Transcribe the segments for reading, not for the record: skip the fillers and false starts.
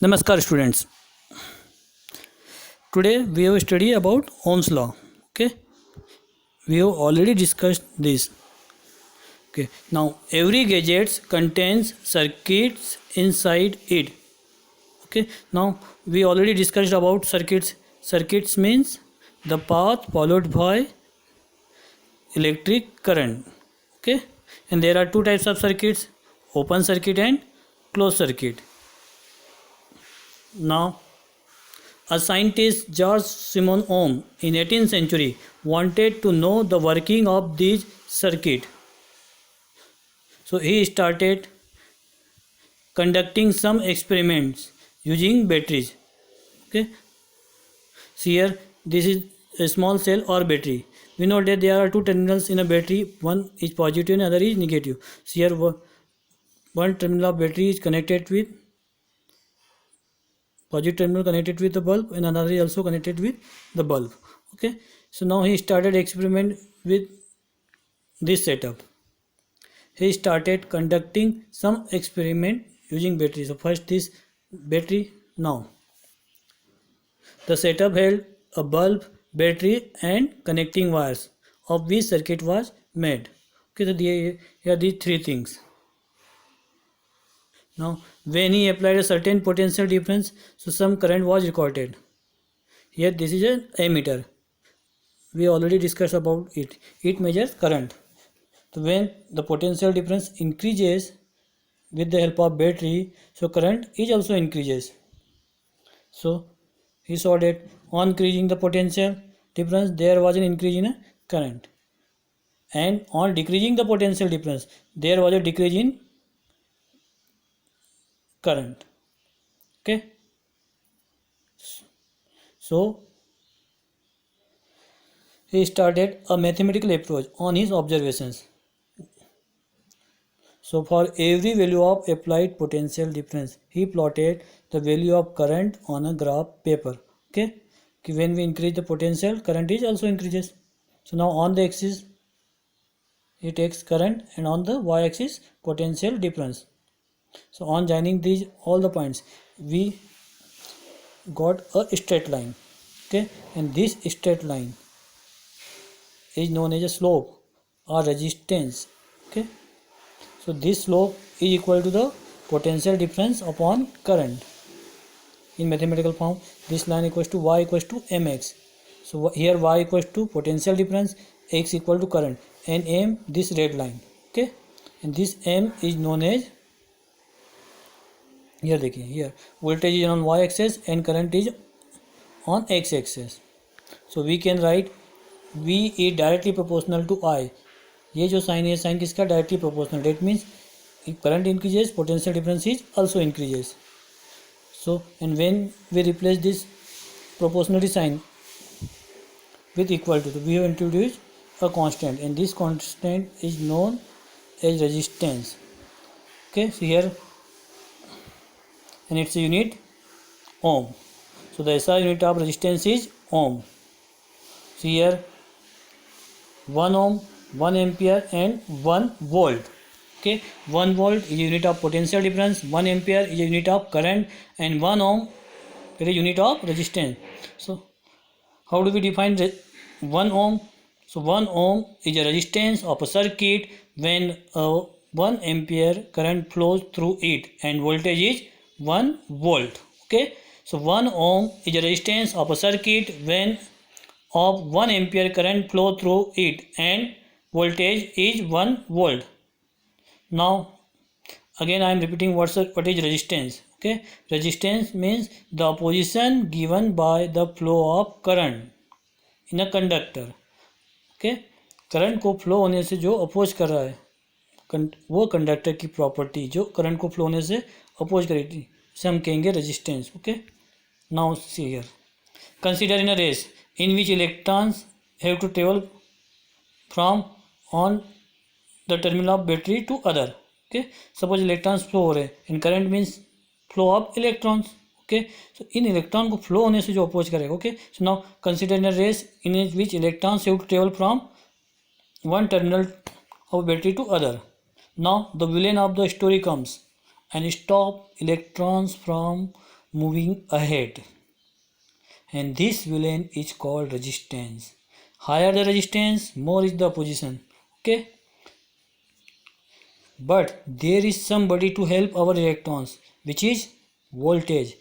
Namaskar students. Today we have study about Ohm's law. Okay, we have already discussed this. Okay, now every gadget contains circuits inside it. Okay, now we already discussed about circuits. Circuits means the path followed by electric current. Okay, and there are two types of circuits: open circuit and closed circuit. Now a scientist, George Simon Ohm, in 18th century, wanted to know the working of these circuit. So he started conducting some experiments using batteries. Okay. See here, this is a small cell or battery. We know that there are two terminals in a battery. One is positive and other is negative. See here, one terminal of battery is connected with positive terminal connected with the bulb and another is also connected with the bulb. Okay, so now he started experiment with this setup. He started conducting some experiment using battery. So first this battery. Now the setup held a bulb, battery and connecting wires of which circuit was made. Okay, so here are these three things. Now when he applied a certain potential difference, so some current was recorded. Here this is an ammeter. We already discussed about it. It measures current. So when the potential difference increases with the help of battery, so current is also increases. So he saw that on increasing the potential difference there was an increase in current, and on decreasing the potential difference there was a decrease in current. Okay, so he started a mathematical approach on his observations. So for every value of applied potential difference, he plotted the value of current on a graph paper. Okay, when we increase the potential, current is also increases. So now on the axis, he takes current, and on the y-axis, potential difference. So on joining these all the points, we got a straight line. Okay, and this straight line is known as a slope or resistance. Okay. So this slope is equal to the potential difference upon current. In mathematical form, this line equals to y equals to mx. So here y equals to potential difference, x equal to current, and m this red line. Okay, and this m is known as, here देखिए, here voltage is on y axis and current is on x axis. So we can write v is directly proportional to I. ये जो sign है, sign किसका, directly proportional. That means current increases, potential difference is also increases. So and when we replace this proportionality sign with equal to, we have introduced a constant, and this constant is known as resistance. Okay, so here, and its a unit ohm. So the SI unit of resistance is ohm. So here 1 ohm, 1 ampere and 1 volt. Okay, 1 volt is a unit of potential difference, 1 ampere is a unit of current, and 1 ohm is a unit of resistance. So how do we define 1 ohm? So 1 ohm is a resistance of a circuit when 1 ampere current flows through it and voltage is 1 volt. Okay, so 1 ohm is a resistance of a circuit when of 1 ampere current flow through it and voltage is 1 volt. Now again I am repeating what is resistance. Okay, resistance means the opposition given by the flow of current in a conductor. Okay, current को flow होने से जो oppose कर रहा है वो conductor की property जो करंट को फ्लो होने से अपोज करेगी, इसे हम कहेंगे resistance. Okay, now see here, consider in a race in which electrons have to travel from on the terminal of battery to other. Okay, suppose electrons flow हो रहे हैं, and current means flow of electrons. Okay, so in electron को flow होने से जो oppose करेगा. Okay, so now consider in a race in which electrons have to travel from one terminal of battery to other. Now the villain of the story comes and stop electrons from moving ahead, and this villain is called resistance. Higher the resistance, more is the opposition. Okay, but there is somebody to help our electrons, which is voltage.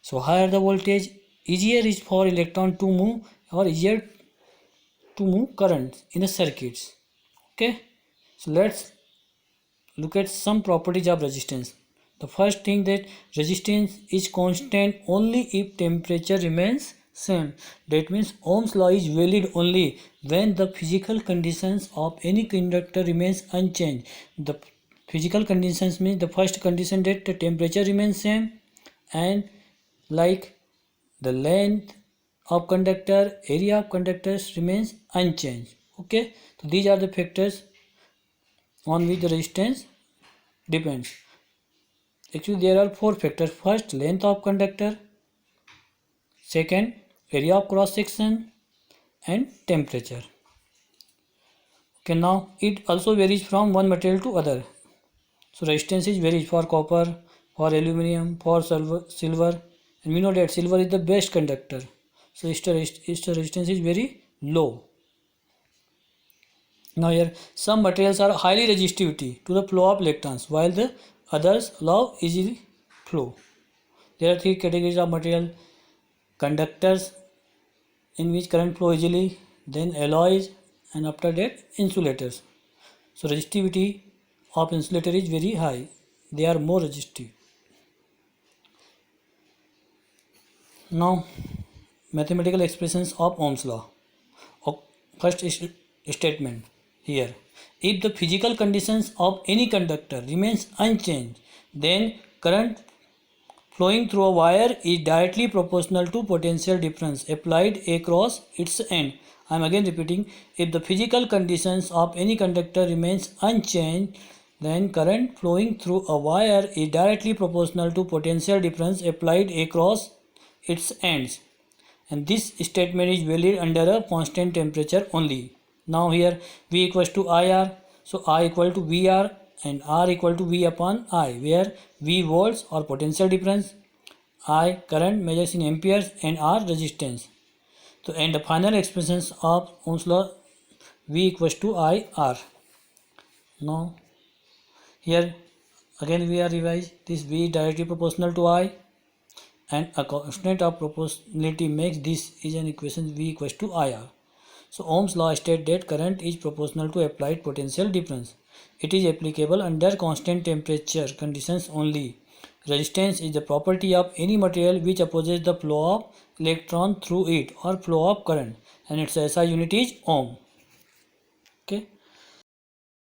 So higher the voltage, easier is for electron to move, or easier to move currents in the circuits. Okay, so let's look at some properties of resistance. The first thing, that resistance is constant only if temperature remains same. That means Ohm's law is valid only when the physical conditions of any conductor remains unchanged. The physical conditions means the first condition, that the temperature remains same, and like the length of conductor, area of conductors remains unchanged. Okay, so these are the factors on which the resistance depends. Actually, there are four factors. First, length of conductor. Second, area of cross section, and temperature. Okay, now it also varies from one material to other. So resistance is varies for copper, for aluminum, for silver, and we know that silver is the best conductor. So its resistance is very low. Now here, some materials are highly resistive to the flow of electrons, while the others allow easy flow. There are three categories of material: conductors, in which current flow easily, then alloys, and after that insulators. So resistivity of insulator is very high. They are more resistive. Now mathematical expressions of Ohm's law. First statement here: if the physical conditions of any conductor remains unchanged, then current flowing through a wire is directly proportional to potential difference applied across its end. I am again repeating: if the physical conditions of any conductor remains unchanged, then current flowing through a wire is directly proportional to potential difference applied across its ends. And this statement is valid under a constant temperature only. Now here V equals to IR, so I equal to VR and R equal to V upon I, where V volts or potential difference, I current measures in amperes, and R resistance. So and the final expressions of Ohm's law, V equals to IR. Now here again we are revise this: V is directly proportional to I, and a constant of proportionality makes this is an equation V equals to IR. So Ohm's law states that current is proportional to applied potential difference. It is applicable under constant temperature conditions only. Resistance is the property of any material which opposes the flow of electron through it, or flow of current, and its SI unit is ohm. Okay.